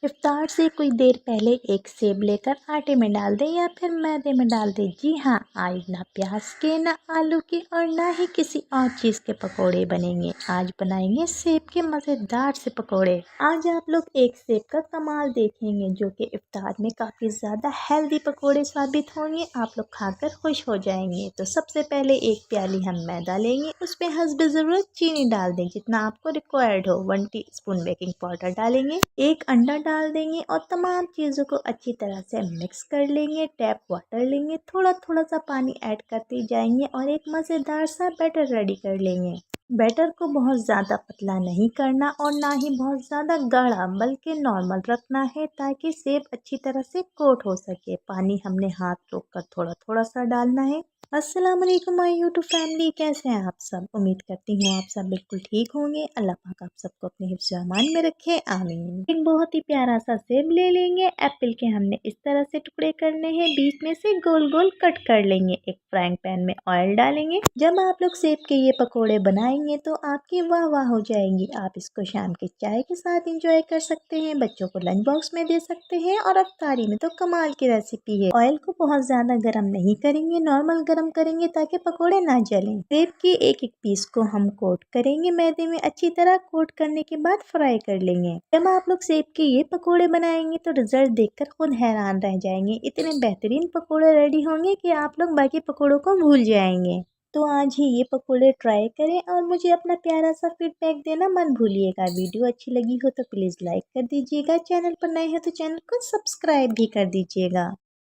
इफ्तार से कुछ देर पहले एक सेब लेकर आटे में डाल दें या फिर मैदे में डाल दें। जी हाँ, आज ना प्याज के, ना आलू के और ना ही किसी और चीज़ के पकोड़े बनेंगे। आज बनाएंगे सेब के मज़ेदार से पकोड़े। आज आप लोग एक सेब का कमाल देखेंगे जो कि इफ्तार में काफ़ी ज़्यादा हेल्दी पकोड़े साबित होंगे। आप लोग खाकर खुश हो जाएंगे। तो सबसे पहले एक प्याली हम मैदा लेंगे, उसमें हस्बे ज़रूरत चीनी डाल दें जितना आपको रिक्वायर्ड हो। 1 टीस्पून बेकिंग पाउडर डालेंगे, एक अंडा डाल देंगे और तमाम चीज़ों को अच्छी तरह से मिक्स कर लेंगे। टैप वाटर लेंगे, थोड़ा थोड़ा सा पानी ऐड करते जाएंगे और एक मज़ेदार सा बैटर रेडी कर लेंगे। बैटर को बहुत ज़्यादा पतला नहीं करना और ना ही बहुत ज़्यादा गाढ़ा, बल्कि नॉर्मल रखना है ताकि सेब अच्छी तरह से कोट हो सके। पानी हमने हाथ रोक कर थोड़ा थोड़ा सा डालना है। अस्सलाम वालेकुम माय यूट्यूब फैमिली, कैसे हैं आप सब। उम्मीद करती हूँ आप सब बिल्कुल ठीक होंगे। अल्लाह पाक आप सबको अपने हिफ्ज़ अमान में रखे, आमीन। एक बहुत ही प्यारा सा सेब ले लेंगे। एप्पल के हमने इस तरह से टुकड़े करने हैं, बीच में से गोल गोल कट कर लेंगे। एक फ्राइंग पैन में ऑयल डालेंगे। जब आप लोग सेब के ये पकोड़े बनाएंगे तो आपकी वाह वाह हो जाएंगी। आप इसको शाम की चाय के साथ इंजॉय कर सकते हैं, बच्चों को लंच बॉक्स में दे सकते हैं और अफ्तारी में तो कमाल की रेसिपी है। ऑयल को बहुत ज्यादा गर्म नहीं करेंगे, नॉर्मल गर्म करेंगे ताकि पकोड़े ना जलें। सेब के एक एक पीस को हम कोट करेंगे मैदे में। अच्छी तरह कोट करने के बाद फ्राई कर लेंगे। जब आप लोग सेब के ये पकोड़े बनाएंगे तो रिजल्ट देखकर खुद हैरान रह जाएंगे। इतने बेहतरीन पकोड़े रेडी होंगे कि आप लोग बाकी पकोड़ों को भूल जाएंगे। तो आज ही ये पकोड़े ट्राई करें और मुझे अपना प्यारा सा फीडबैक देना मत भूलिएगा। वीडियो अच्छी लगी हो तो प्लीज़ लाइक कर दीजिएगा। चैनल पर नए हैं तो चैनल को सब्सक्राइब भी कर दीजिएगा।